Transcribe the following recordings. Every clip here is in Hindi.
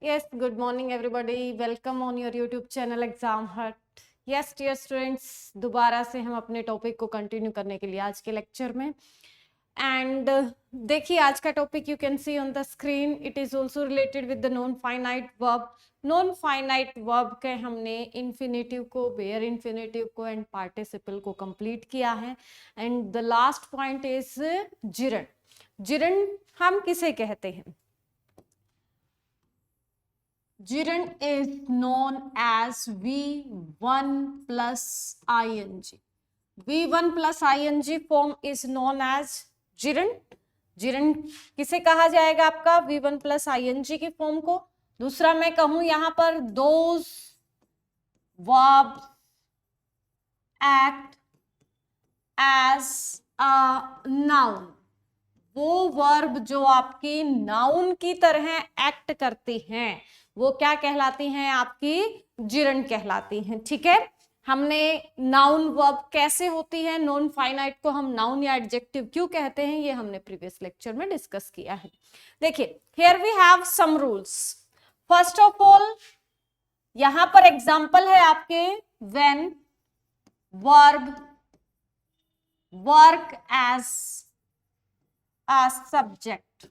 Yes, good morning everybody. Welcome on your YouTube channel Exam Hut. Yes, dear students, दोबारा से हम अपने टॉपिक को कंटिन्यू करने के लिए आज के लेक्चर में एंड देखिए आज का topic you can see on the screen. It is also related with the non finite verb. Non finite verb के हमने इन्फिनेटिव को, बेयर इन्फिनेटिव को एंड पार्टिसिपल को कंप्लीट किया है. And the last point is gerund. Gerund हम किसे कहते हैं? Gerund is known as V1 plus ing. V1 plus ing form is known as gerund. gerund किसे कहा जाएगा आपका? V1 plus ing की फॉर्म को. दूसरा मैं कहूं यहां पर those verbs act as a noun. वो वर्ब जो आपकी नाउन की तरह एक्ट करती हैं वो क्या कहलाती हैं? आपकी जिरंड कहलाती हैं. ठीक है, हमने नाउन वर्ब कैसे होती है, नॉन फाइनाइट को हम नाउन या एडजेक्टिव क्यों कहते हैं, ये हमने प्रीवियस लेक्चर में डिस्कस किया है. देखिए, here we have some rules. First of all यहां पर एग्जांपल है आपके when verb work as a subject.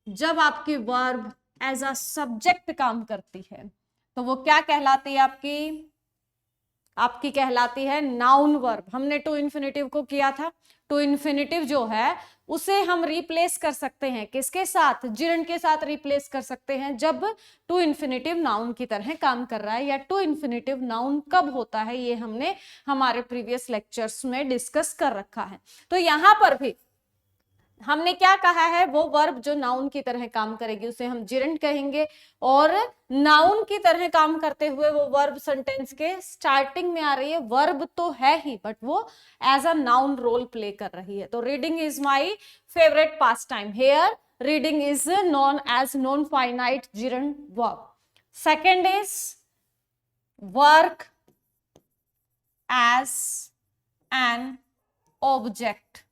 जब आपकी वर्ब एज अ सब्जेक्ट काम करती है तो वो क्या कहलाती है? आपकी कहलाती है नाउन वर्ब. हमने टू इन्फिनेटिव को किया था. टू इन्फिनेटिव जो है उसे हम रिप्लेस कर सकते हैं किसके साथ? जिरंड के साथ रिप्लेस कर सकते हैं जब टू इन्फिनेटिव नाउन की तरह काम कर रहा है. या टू इन्फिनेटिव नाउन कब होता है ये हमने हमारे प्रीवियस लेक्चर्स में डिस्कस कर रखा है. तो यहां पर भी हमने क्या कहा है? वो वर्ब जो नाउन की तरह काम करेगी उसे हम जिरंड कहेंगे. और नाउन की तरह काम करते हुए वो वर्ब सेंटेंस के स्टार्टिंग में आ रही है. वर्ब तो है ही बट वो as a noun role play कर रही है. तो reading is my favourite pastime. Here reading is known as non finite gerund verb. Second is work as an object.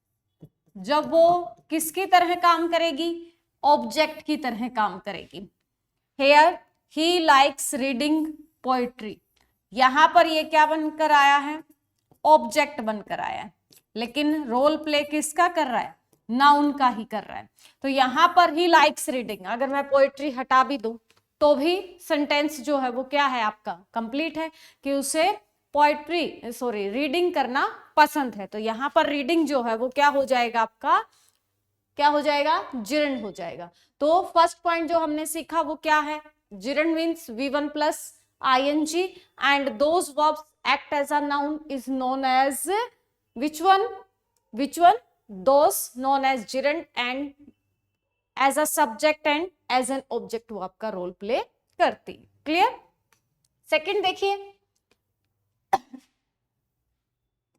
जब वो किसकी तरह काम करेगी? ऑब्जेक्ट की तरह काम करेगी. Here he likes reading poetry. यहां पर ये क्या बनकर आया है? ऑब्जेक्ट बनकर आया है. लेकिन रोल प्ले किसका कर रहा है? नाउन का ही कर रहा है. तो यहां पर ही लाइक्स रीडिंग, अगर मैं पोएट्री हटा भी दूं तो भी सेंटेंस जो है वो क्या है आपका? कंप्लीट है कि उसे पोएट्री रीडिंग करना पसंद है. तो यहां पर रीडिंग जो है वो क्या हो जाएगा आपका? क्या हो जाएगा? जिरंड हो जाएगा. तो फर्स्ट पॉइंट जो हमने सीखा वो क्या है? Gerund means V1 plus ing and those verbs act as a noun is known as which one? Those known as gerund and as a subject and as an object वो आपका रोल प्ले करती. क्लियर? सेकंड देखिए,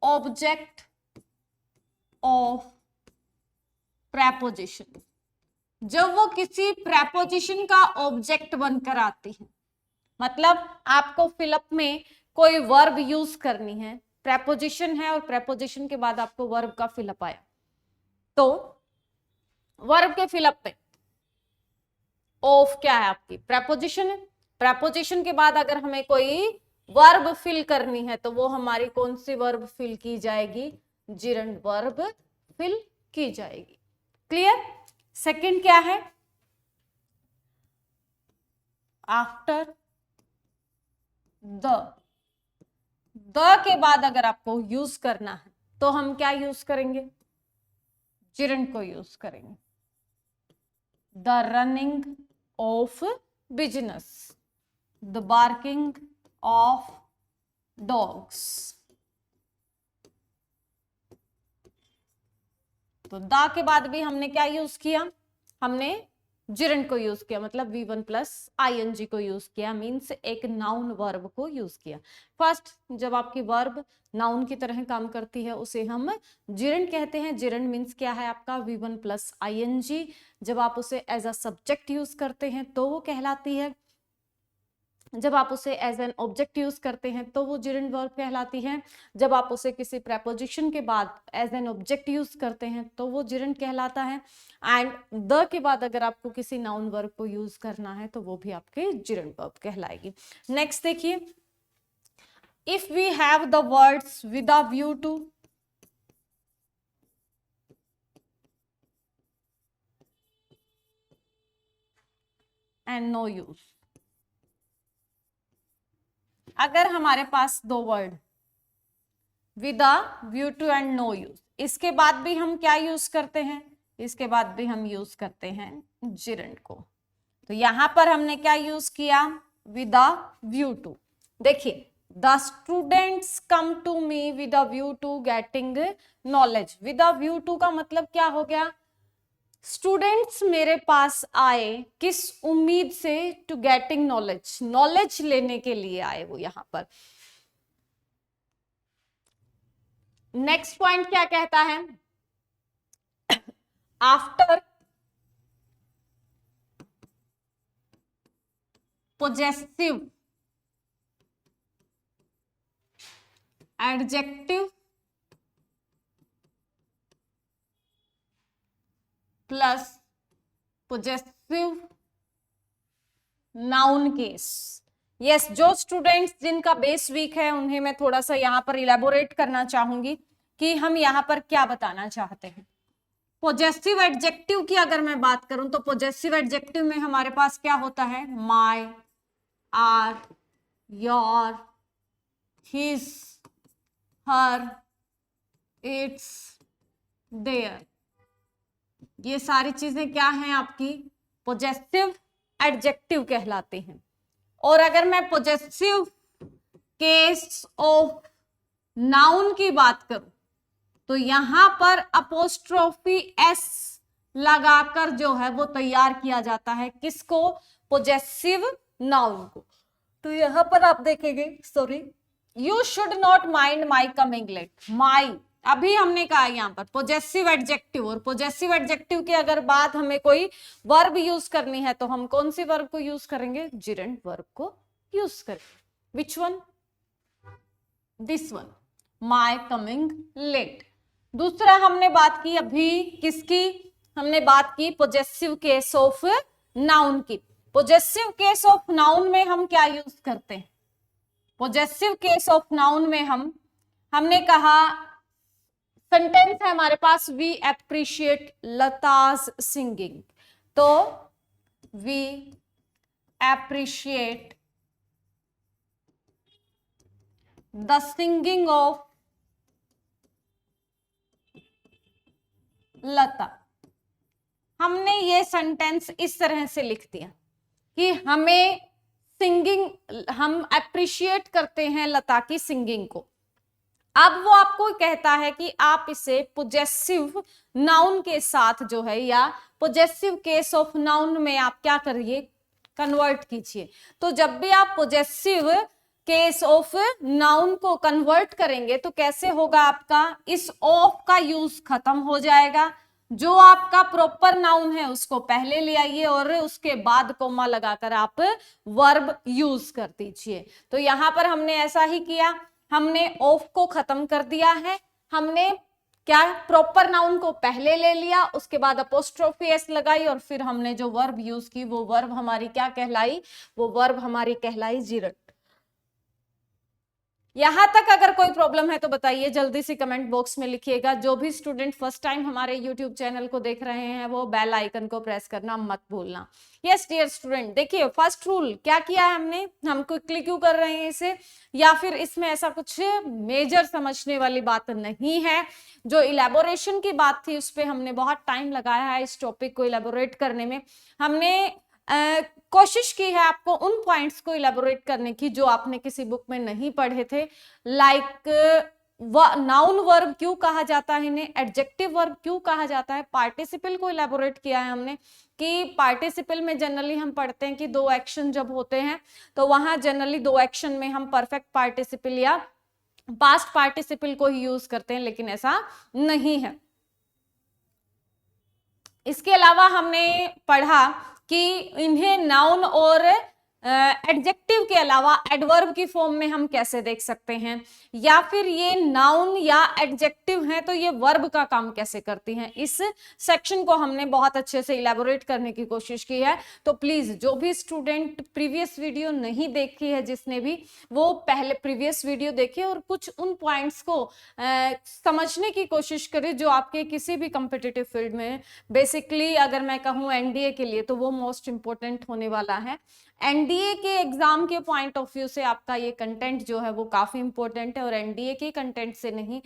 ऑब्जेक्ट ऑफ प्रेपोजिशन. जब वो किसी प्रेपोजिशन का ऑब्जेक्ट बनकर आती है, मतलब आपको फिलअप में कोई वर्ब यूज करनी है, प्रेपोजिशन है और प्रेपोजिशन के बाद आपको वर्ब का फिलअप आया, तो वर्ब के फिलअप में ऑफ क्या है? आपकी प्रेपोजिशन है. प्रेपोजिशन के बाद अगर हमें कोई वर्ब फिल करनी है तो वो हमारी कौन सी वर्ब फिल की जाएगी? जिरंड वर्ब फिल की जाएगी. क्लियर? सेकंड क्या है? आफ्टर द के बाद अगर आपको यूज करना है तो हम क्या यूज करेंगे? जिरंड को यूज करेंगे. The running of business, the barking of dogs. तो द के बाद भी हमने क्या यूज किया? हमने जिरंड को यूज किया, मतलब V1 plus ing को यूज किया. मीन्स एक नाउन वर्ब को यूज किया. फर्स्ट, जब आपकी वर्ब नाउन की तरह काम करती है उसे हम जिरंड कहते हैं. जिरंड मीन्स क्या है आपका? V1 plus ing. जब आप उसे एज अ सब्जेक्ट यूज करते हैं तो वो कहलाती है जब आप उसे एज एन ऑब्जेक्ट यूज करते हैं तो वो जिरेंट वर्ब कहलाती है। जब आप उसे किसी प्रेपोजिशन के बाद एज एन ऑब्जेक्ट यूज करते हैं तो वो जिरेंट कहलाता है। एंड द के बाद अगर आपको किसी नाउन वर्ब को यूज करना है तो वो भी आपके जिरेंट वर्ब कहलाएगी। नेक्स्ट देखिए, if we have the words with a view to, and no use, अगर हमारे पास दो word with a view to and no use, इसके बाद भी हम क्या यूज करते हैं, इसके बाद भी हम यूज करते हैं जिरेंट को। तो यहां पर हमने क्या यूज किया, विद अ व्यू टू। देखिए, the students come to me with a view to getting knowledge. With a view to का मतलब क्या हो गया, स्टूडेंट्स मेरे पास आए किस उम्मीद से, टू गेटिंग नॉलेज, नॉलेज लेने के लिए आए वो यहां पर। नेक्स्ट पॉइंट क्या कहता है, after possessive adjective plus possessive noun case. Yes, जो स्टूडेंट्स जिनका बेस वीक है उन्हें मैं थोड़ा सा यहां पर इलेबोरेट करना चाहूंगी कि हम यहां पर क्या बताना चाहते हैं। पोजेसिव एडजेक्टिव की अगर मैं बात करूं तो पोजेसिव एडजेक्टिव में हमारे पास क्या होता है, my, our, your, his, her, its, their, ये सारी चीजें क्या हैं आपकी पोजेसिव एडजेक्टिव कहलाती हैं। और अगर मैं पोजेसिव केस ऑफ नाउन की बात करूं तो यहां पर अपोस्ट्रोफी एस लगाकर जो है वो तैयार किया जाता है, किसको, पोजेसिव नाउन को। तो यहां पर आप देखेंगे, sorry, you should not mind my coming late. My अभी हमने कहा यहां पर पोजेसिव एडजेक्टिव, और पोजेसिव एडजेक्टिव की अगर बात हमें कोई वर्ब यूज करनी है तो हम कौन सी वर्ब को यूज करेंगे, जिरेंट वर्ब को यूज करेंगे। Which one, this one, my coming late. दूसरा हमने बात की अभी किसकी, हमने बात की पोजेसिव केस ऑफ नाउन की। पोजेसिव केस ऑफ नाउन में हम क्या यूज करते हैं, पोजेसिव केस ऑफ नाउन में हमने कहा सेंटेंस है हमारे पास, वी एप्रिशिएट लताज सिंगिंग। तो we appreciate the singing of Lata. हमने ये सेंटेंस इस तरह से लिख दिया कि हमें सिंगिंग, हम अप्रिशिएट करते हैं लता की सिंगिंग को। अब वो आपको कहता है कि आप इसे पोजेसिव नाउन के साथ जो है, या पोजेसिव केस ऑफ नाउन में आप क्या करिए, कन्वर्ट कीजिए। तो जब भी आप पोजेसिव केस ऑफ नाउन को कन्वर्ट करेंगे तो कैसे होगा आपका, इस ऑफ का यूज खत्म हो जाएगा, जो आपका प्रॉपर नाउन है उसको पहले ले आइए और उसके बाद कोमा लगाकर आप वर्ब यूज कर दीजिए। तो यहां पर हमने ऐसा ही किया, हमने ऑफ को खत्म कर दिया है, हमने क्या प्रॉपर नाउन को पहले ले लिया, उसके बाद अपोस्ट्रोफी एस लगाई, और फिर हमने जो वर्ब यूज की वो वर्ब हमारी क्या कहलाई, वो वर्ब हमारी कहलाई जिरेंट। यहां तक अगर कोई प्रॉब्लम है तो बताइए, जल्दी से कमेंट बॉक्स में लिखिएगा। जो भी स्टूडेंट फर्स्ट टाइम हमारे यूट्यूब चैनल को देख रहे हैं वो बेल आइकन को प्रेस करना मत भूलना। यस डियर स्टूडेंट, देखिए फर्स्ट रूल क्या किया है हमने, हम क्विकली क्यों कर रहे हैं इसे, या फिर इसमें ऐसा कुछ मेजर समझने वाली बात नहीं है। जो इलेबोरेशन की बात थी उस पर हमने बहुत टाइम लगाया है इस टॉपिक को इलेबोरेट करने में। हमने कोशिश की है आपको उन पॉइंट्स को इलेबोरेट करने की जो आपने किसी बुक में नहीं पढ़े थे, लाइक नाउन वर्ब क्यों कहा जाता है इन्हें, एडजेक्टिव वर्ब क्यों कहा जाता है, पार्टिसिपल को इलेबोरेट किया है हमने कि पार्टिसिपल में जनरली हम पढ़ते हैं कि दो एक्शन जब होते हैं तो वहां जनरली दो एक्शन में हम परफेक्ट पार्टिसिपल या पास्ट पार्टिसिपल को ही यूज करते हैं, लेकिन ऐसा नहीं है। इसके अलावा हमने पढ़ा कि इन्हें नाउन और एडजेक्टिव के अलावा एडवर्ब की फॉर्म में हम कैसे देख सकते हैं, या फिर ये नाउन या एडजेक्टिव हैं तो ये वर्ब का काम कैसे करती हैं, इस सेक्शन को हमने बहुत अच्छे से इलेबोरेट करने की कोशिश की है। तो प्लीज जो भी स्टूडेंट प्रीवियस वीडियो नहीं देखी है, जिसने भी, वो पहले प्रीवियस वीडियो देखे और कुछ उन पॉइंट्स को समझने की कोशिश करे जो आपके किसी भी कंपिटिटिव फील्ड में, बेसिकली अगर मैं कहूँ एनडीए के लिए, तो वो मोस्ट इंपॉर्टेंट होने वाला है। एनडीए के एग्जाम के पॉइंट ऑफ व्यू से आपका ये कंटेंट जो है वो काफी इंपॉर्टेंट है, और एनडीए के कंटेंट से नहीं,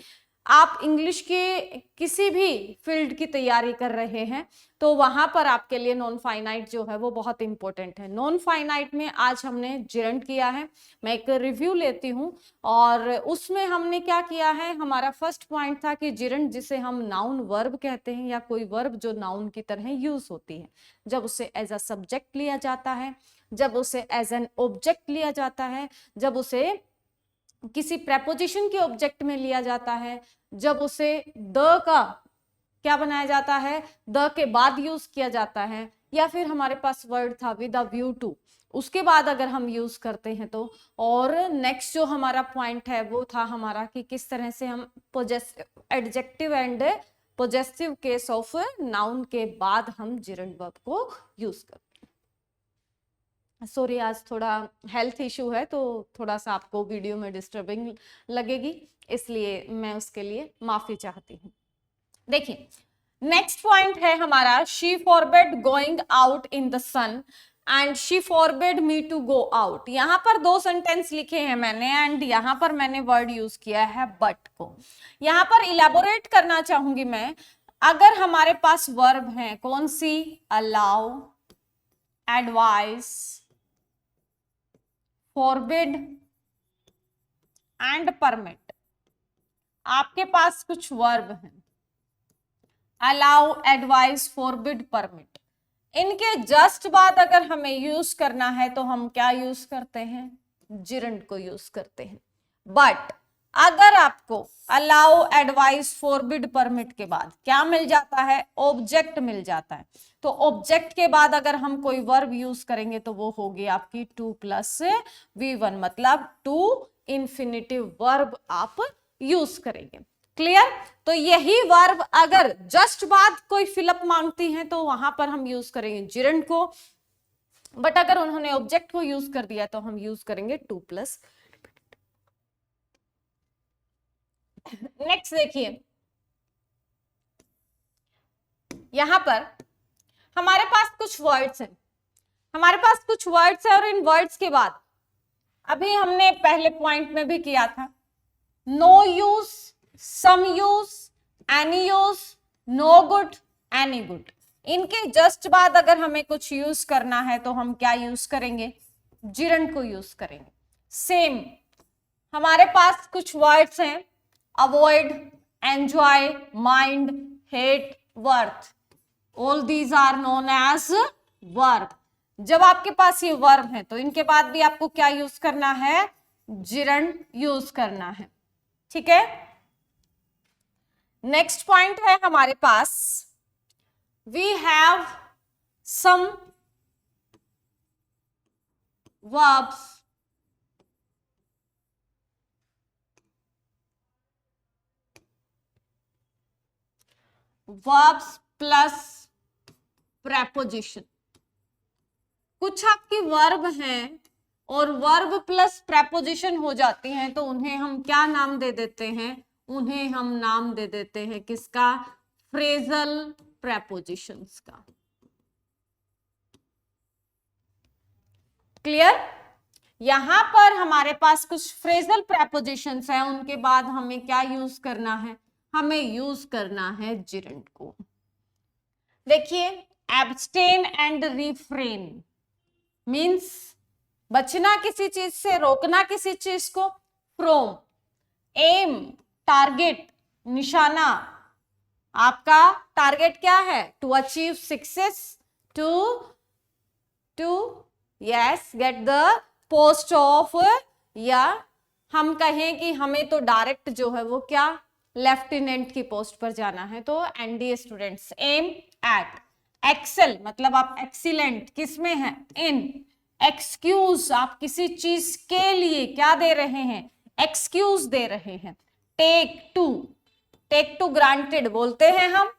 आप इंग्लिश के किसी भी फील्ड की तैयारी कर रहे हैं तो वहां पर आपके लिए नॉन फाइनाइट जो है वो बहुत इंपॉर्टेंट है। नॉन फाइनाइट में आज हमने जिरंड किया है, मैं एक रिव्यू लेती हूं, और उसमें हमने क्या किया है, हमारा फर्स्ट पॉइंट था कि जिरंड जिसे हम नाउन वर्ब कहते हैं, या कोई वर्ब जो नाउन की तरह यूज होती है, जब उसे एज अ सब्जेक्ट लिया जाता है, जब उसे एज एन ऑब्जेक्ट लिया जाता है, जब उसे किसी प्रेपोजिशन के ऑब्जेक्ट में लिया जाता है, जब उसे द का क्या बनाया जाता है, द के बाद यूज किया जाता है, या फिर हमारे पास वर्ड था विद अ व्यू टू, उसके बाद अगर हम यूज करते हैं तो। और नेक्स्ट जो हमारा पॉइंट है वो था हमारा कि किस तरह से हम adjective and possessive case of noun के बाद हम जिरंड वर्ब को यूज करते हैं। सॉरी, आज थोड़ा हेल्थ इशू है तो थोड़ा सा आपको वीडियो में डिस्टर्बिंग लगेगी, इसलिए मैं उसके लिए माफी चाहती हूँ। देखिए नेक्स्ट पॉइंट है हमारा, she forbid going out in the sun and she forbid me to go out. यहां पर दो सेंटेंस लिखे हैं मैंने, एंड यहां पर मैंने वर्ड यूज किया है बट को। यहां पर इलेबोरेट करना चाहूंगी मैं, अगर हमारे पास वर्ब है कौन सी, allow, advise, forbid and permit, आपके पास कुछ वर्ब हैं, अलाउ, एडवाइस, फॉरबिड, परमिट, इनके जस्ट बाद अगर हमें यूज करना है तो हम क्या यूज करते हैं, जिरंड को यूज करते हैं। बट अगर आपको अलाउ, एडवाइस, फॉरबिड, परमिट के बाद क्या मिल जाता है, ऑब्जेक्ट मिल जाता है, तो ऑब्जेक्ट के बाद अगर हम कोई वर्ब यूज करेंगे तो वो होगी आपकी टू प्लस V1, मतलब टू इंफिनिटिव वर्ब आप यूज करेंगे। क्लियर? तो यही वर्ब अगर जस्ट बाद कोई फिलअप मांगती है तो वहां पर हम यूज करेंगे जिरंड को, बट अगर उन्होंने ऑब्जेक्ट को यूज कर दिया तो हम यूज करेंगे टू प्लस। नेक्स्ट देखिए, यहां पर हमारे पास कुछ वर्ड्स हैं, और इन वर्ड्स के बाद अभी हमने पहले पॉइंट में भी किया था, no use, some use, any use, no good, any good, इनके जस्ट बाद अगर हमें कुछ यूज करना है तो हम क्या यूज करेंगे, जिरंड को यूज करेंगे। सेम हमारे पास कुछ वर्ड्स हैं, avoid, enjoy, mind, hate, worth, all these are known as verb. जब आपके पास ये वर्ब है तो इनके बाद भी आपको क्या यूज करना है, जिरंड यूज करना है। ठीक है, नेक्स्ट पॉइंट है हमारे पास, we have some verbs plus preposition. कुछ आपकी वर्ब हैं और वर्ब प्लस प्रेपोजिशन हो जाती हैं तो उन्हें हम क्या नाम दे देते हैं, उन्हें हम नाम दे देते हैं किसका, फ्रेजल प्रेपोजिशंस का। क्लियर? यहां पर हमारे पास कुछ फ्रेजल प्रेपोजिशंस हैं, उनके बाद हमें क्या यूज करना है, हमें यूज करना है जिरंड को। देखिए, एब्स्टेन एंड रिफ्रेन मीन्स बचना किसी चीज से, रोकना किसी चीज को, फ्रॉम, एम टारगेट, निशाना, आपका टारगेट क्या है, to achieve success, to yes get the post of, या हम कहें कि हमें तो डायरेक्ट जो है वो क्या, लेफ्टिनेंट की पोस्ट पर जाना है, तो NDA students aim at, excel मतलब आप एक्सीलेंट किसमें है, इन एक्सक्यूज, आप किसी चीज के लिए क्या दे रहे हैं, एक्सक्यूज दे रहे हैं। टेक टू ग्रांटेड बोलते हैं हम।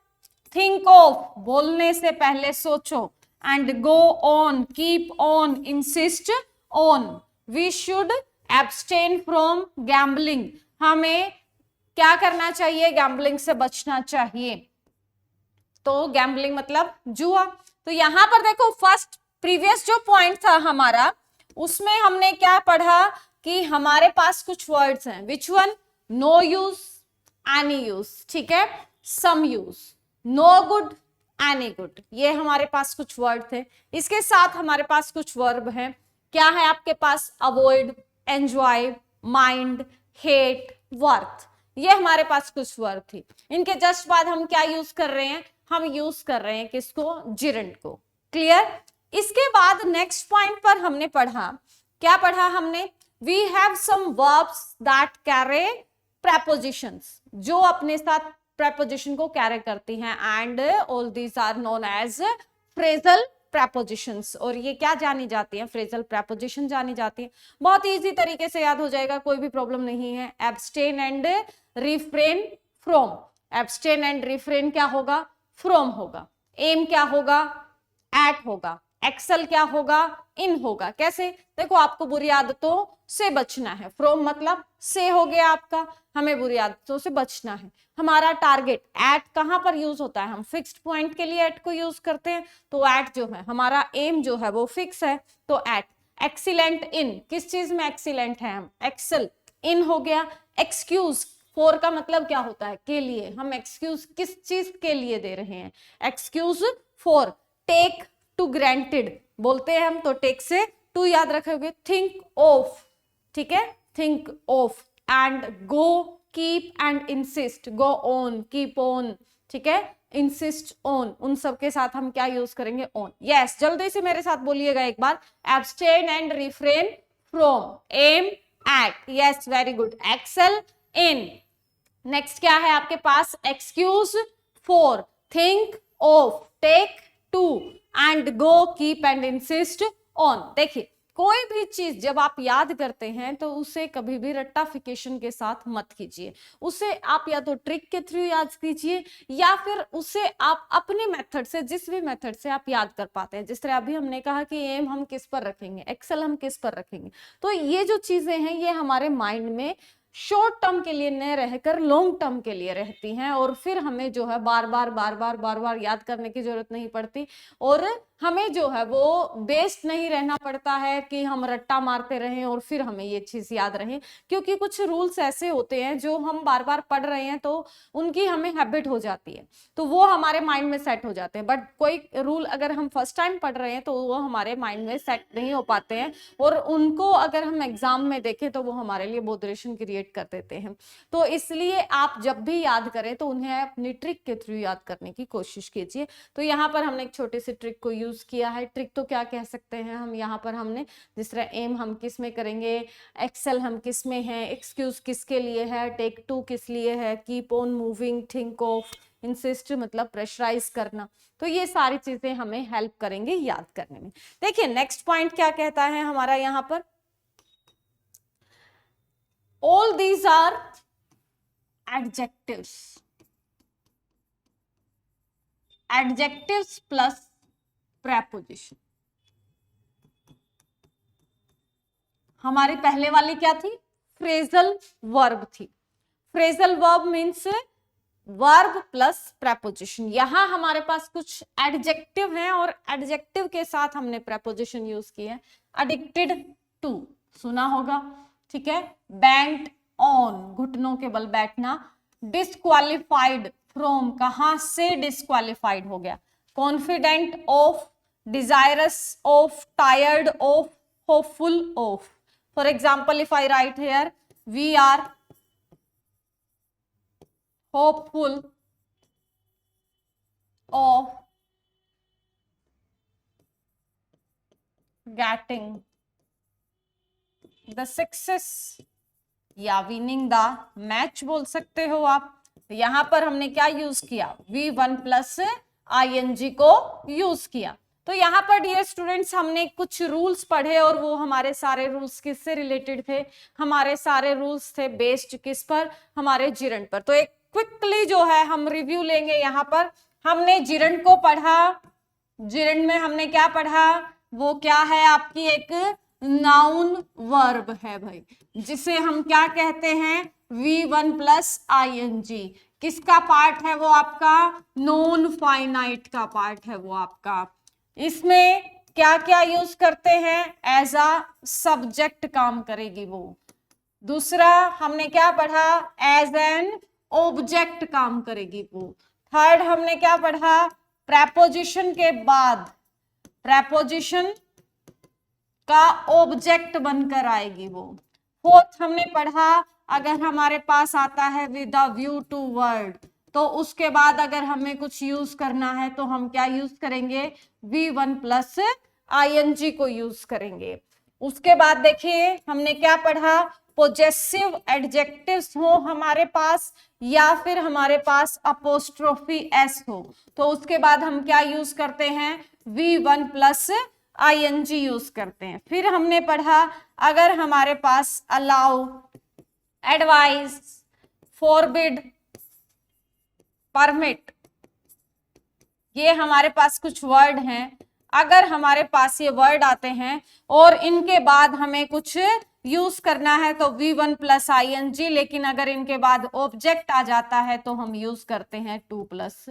थिंक ऑफ, बोलने से पहले सोचो। And go on, keep on, insist on. We should abstain from gambling, हमें क्या करना चाहिए, गैम्बलिंग से बचना चाहिए। तो गैम्बलिंग मतलब जुआ। तो यहां पर देखो फर्स्ट प्रीवियस जो पॉइंट था हमारा, उसमें हमने क्या पढ़ा कि हमारे पास कुछ वर्ड्स हैं। Which one, no use, any use, ठीक है, some use, no good, any good, ये हमारे पास कुछ वर्ड थे। इसके साथ हमारे पास कुछ वर्ब हैं। क्या है आपके पास, avoid, enjoy, mind, hate, worth, ये हमारे पास कुछ वर्ब थी। इनके जस्ट बाद हम क्या यूज कर रहे हैं, हम यूज कर रहे हैं किसको, जिरंड को। क्लियर। इसके बाद नेक्स्ट पॉइंट पर हमने पढ़ा, क्या पढ़ा हमने, we have some verbs that carry prepositions, जो अपने साथ preposition को कैरी करती हैं, and all these are known as phrasal prepositions। और ये क्या जानी जाती है, फ्रेजल preposition जानी जाती है। बहुत इजी तरीके से याद हो जाएगा, कोई भी प्रॉब्लम नहीं है। Abstain and refrain from, abstain and refrain क्या होगा, फ्रॉम होगा। एम क्या होगा, एट होगा। एक्सेल क्या होगा, इन होगा। कैसे, देखो आपको बुरी आदतों से बचना है। फ्रॉम मतलब से हो गया आपका, हमें बुरी आदतों से बचना है। हमारा टारगेट, एट कहां पर यूज होता है, हम फिक्स्ड पॉइंट के लिए एट को यूज करते हैं। तो एट जो है हमारा एम जो है वो फिक्स है, तो एट। एक्सीलेंट इन, किस चीज में एक्सीलेंट है हम, एक्सेल, इन हो गया। एक्सक्यूज, फॉर का मतलब क्या होता है, के लिए, हम एक्सक्यूज किस चीज के लिए दे रहे हैं, excuse for. Take to granted बोलते हैं हम, तो टेक से टू याद रखोगे। थिंक ऑफ, ठीक है, think of. And go, keep and insist, go on, keep on, ठीक है, इंसिस्ट ऑन, उन सब के साथ हम क्या यूज करेंगे, ऑन। यस, जल्दी से मेरे साथ बोलिएगा एक बार, abstain and refrain from, aim at, yes very good, excel in. Next क्या है आपके पास, excuse for, think of, take to, and go, keep and insist on. देखिए कोई भी चीज जब आप याद करते हैं तो उसे कभी भी रट्टाफिकेशन के साथ मत कीजिए। उसे आप या तो ट्रिक के थ्रू याद कीजिए, या फिर उसे आप अपने मेथड से, जिस भी मेथड से आप याद कर पाते हैं। जिस तरह अभी हमने कहा कि एम हम किस पर रखेंगे, एक्सेल हम किस पर रखेंगे। तो ये जो चीजें हैं ये हमारे माइंड में शॉर्ट टर्म के लिए न रहकर लॉन्ग टर्म के लिए रहती हैं, और फिर हमें जो है बार बार याद करने की जरूरत नहीं पड़ती, और हमें जो है वो बेस्ड नहीं रहना पड़ता है कि हम रट्टा मारते रहें और फिर हमें ये चीज याद रहे। क्योंकि कुछ रूल्स ऐसे होते हैं जो हम बार बार पढ़ रहे हैं तो उनकी हमें हैबिट हो जाती है, तो वो हमारे माइंड में सेट हो जाते हैं। बट कोई रूल अगर हम फर्स्ट टाइम पढ़ रहे हैं तो वो हमारे माइंड में सेट नहीं हो पाते हैं, और उनको अगर हम एग्जाम में देखें तो वो हमारे लिए बोधरेशन क्रिएट कर देते हैं। तो इसलिए आप जब भी याद करें तो उन्हें अपनी ट्रिक के थ्रू याद करने की कोशिश कीजिए। तो यहाँ पर हमने एक छोटी सी ट्रिक को यूज किया है। ट्रिक तो क्या कह सकते हैं हम, यहाँ पर हमने जिस तरह एम हम किस में करेंगे, एक्सेल हम किस में है, एक्सक्यूज किसके लिए है, टेक टू किस लिए है, keep on moving, think of, insist मतलब प्रेशराइज करना। तो ये सारी चीजें हमें हेल्प करेंगे याद करने में। देखिए नेक्स्ट पॉइंट क्या कहता है हमारा यहाँ पर, all these are adjectives, adjectives plus preposition। हमारी पहले वाली क्या थी, फ्रेजल वर्ब थी। Phrasal verb means verb plus preposition। यहां हमारे पास कुछ एडजेक्टिव हैं और एडजेक्टिव के साथ हमने preposition यूज की है। addicted to सुना होगा, ठीक है, बैंट ऑन घुटनों के बल बैठना, डिस्क्वालिफाइड फ्रॉम कहां से डिस्क्वालिफाइड हो गया, confident of, desirous of, tired of, hopeful of. For example if I write here we are hopeful of getting the success या विनिंग द मैच बोल सकते हो आप। तो यहां पर हमने क्या यूज किया, V1 प्लस ING को यूज किया। तो यहाँ पर डियर स्टूडेंट्स हमने कुछ रूल्स पढ़े और वो हमारे सारे रूल्स किससे रिलेटेड थे, हमारे सारे रूल्स थे बेस्ड किस पर, हमारे जिरंड पर। तो एक क्विकली जो है हम रिव्यू लेंगे। यहाँ पर हमने जिरंड को पढ़ा, जिरंड में हमने क्या पढ़ा, वो क्या है आपकी एक नाउन वर्ब है भाई, जिसे हम क्या कहते हैं, V1 प्लस ING। किसका पार्ट है वो आपका, नॉन फाइनाइट का पार्ट है वो आपका। इसमें क्या क्या यूज करते हैं, एज अ सब्जेक्ट काम करेगी वो। दूसरा हमने क्या पढ़ा, एज एन ऑब्जेक्ट काम करेगी वो। थर्ड हमने क्या पढ़ा, प्रेपोजिशन के बाद, प्रेपोजिशन का ऑब्जेक्ट बनकर आएगी वो। फोर्थ हमने पढ़ा, अगर हमारे पास आता है with a view to word, तो उसके बाद अगर हमें कुछ यूज करना है तो हम क्या यूज करेंगे, V1 प्लस ING को यूज करेंगे। उसके बाद देखिए हमने क्या पढ़ा, पोजेसिव एडजेक्टिव्स हो हमारे पास या फिर हमारे पास अपोस्ट्रोफी S हो, तो उसके बाद हम क्या यूज करते हैं, V1 प्लस ING यूज करते हैं। फिर हमने पढ़ा, अगर हमारे पास अलाउ, एडवाइस, फॉरबिड, परमिट, ये हमारे पास कुछ वर्ड हैं। अगर हमारे पास ये वर्ड आते हैं और इनके बाद हमें कुछ यूज करना है तो V1 प्लस ING, लेकिन अगर इनके बाद ऑब्जेक्ट आ जाता है तो हम यूज करते हैं 2 प्लस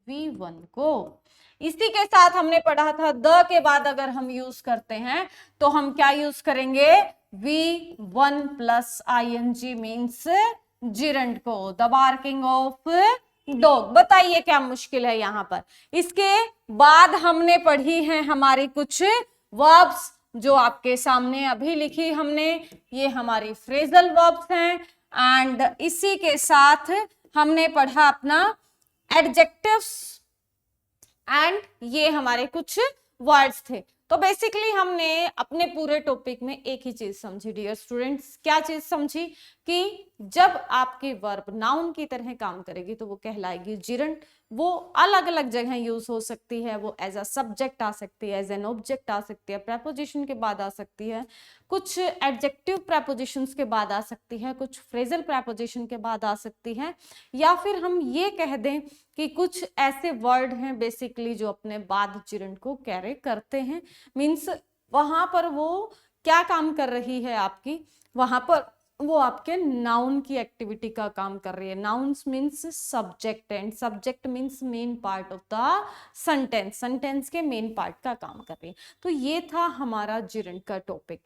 V1 को। इसी के साथ हमने पढ़ा था द के बाद अगर हम यूज करते हैं तो हम क्या यूज करेंगे, V1 plus ING means gerund को, द बार्किंग ऑफ डॉग। बताइए क्या मुश्किल है यहाँ पर। इसके बाद हमने पढ़ी है हमारी कुछ वर्ब्स जो आपके सामने अभी लिखी हमने, ये हमारी फ्रेजल वर्ब्स हैं। एंड इसी के साथ हमने पढ़ा अपना एडजेक्टिव्स एंड ये हमारे कुछ वर्ड्स थे। तो बेसिकली हमने अपने पूरे टॉपिक में एक ही चीज समझी डियर स्टूडेंट्स। क्या चीज समझी, कि जब आपकी वर्ब नाउन की तरह काम करेगी तो वो कहलाएगी जिरंड। वो अलग अलग जगह यूज हो सकती है, वो एज अ सब्जेक्ट आ सकती है, एज एन ऑब्जेक्ट आ सकती है, प्रेपोजिशन के बाद आ सकती है, कुछ एडजेक्टिव प्रेपोजिशंस के बाद आ सकती है, कुछ फ्रेजल प्रेपोजिशन के बाद आ सकती है, या फिर हम ये कह दें कि कुछ ऐसे वर्ड हैं बेसिकली जो अपने बाद जिरंड को कैरी करते हैं। मीन्स वहां पर वो क्या काम कर रही है आपकी, वहां पर वो आपके नाउन की एक्टिविटी का काम कर रही है। Nouns means subject and subject means main part of the sentence, sentence के मेन पार्ट का काम कर रही है। तो ये था हमारा जिरंड का टॉपिक।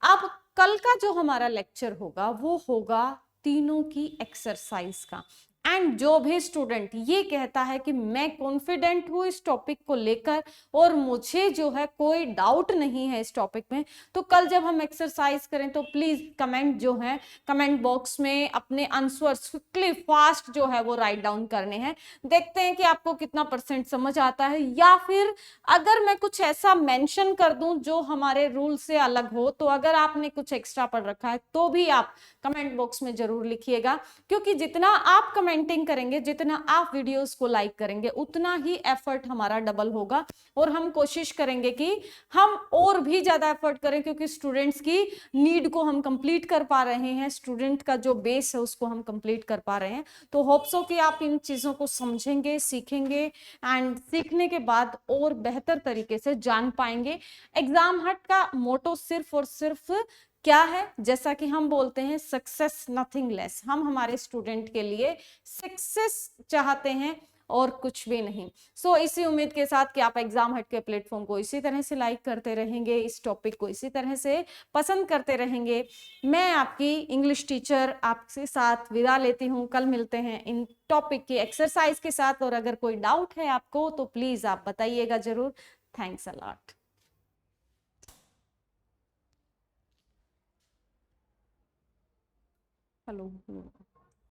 अब कल का जो हमारा लेक्चर होगा वो होगा तीनों की एक्सरसाइज का। एंड जो भी स्टूडेंट ये कहता है कि मैं कॉन्फिडेंट हूं इस टॉपिक को लेकर और मुझे जो है कोई डाउट नहीं है इस टॉपिक में, तो कल जब हम एक्सरसाइज करें तो प्लीज कमेंट जो है, कमेंट बॉक्स में अपने आंसर्स क्विकली फास्ट जो है वो राइट डाउन करने हैं। देखते हैं कि आपको कितना % समझ आता है, या फिर अगर मैं कुछ ऐसा मेंशन कर दूं जो हमारे रूल से अलग हो, तो अगर आपने कुछ एक्स्ट्रा पढ़ रखा है तो भी आप कमेंट बॉक्स में जरूर लिखिएगा। क्योंकि जितना आप कमेंटिंग करेंगे, जितना आप वीडियोस को लाइक करेंगे, उतना ही एफर्ट हमारा डबल होगा। और हम कोशिश करेंगे कि हम और भी ज्यादा एफर्ट करें, क्योंकि स्टूडेंट्स की नीड को हम कंप्लीट कर पा रहे हैं, स्टूडेंट का जो बेस है उसको हम कंप्लीट कर पा रहे हैं। तो होप सो कि आप इन चीजों को समझेंगे, सीखेंगे एंड सीखने के बाद और बेहतर तरीके से जान पाएंगे। एग्जाम हट का मोटो सिर्फ और सिर्फ क्या है, जैसा कि हम बोलते हैं सक्सेस नथिंग लेस। हम हमारे स्टूडेंट के लिए सक्सेस चाहते हैं और कुछ भी नहीं। सो इसी उम्मीद के साथ कि आप एग्जाम हट के प्लेटफॉर्म को इसी तरह से लाइक करते रहेंगे, इस टॉपिक को इसी तरह से पसंद करते रहेंगे। मैं आपकी इंग्लिश टीचर आपसे साथ विदा लेती हूँ। कल मिलते हैं इन टॉपिक की एक्सरसाइज के साथ, और अगर कोई डाउट है आपको तो प्लीज आप बताइएगा जरूर। Thanks a lot. हेलो।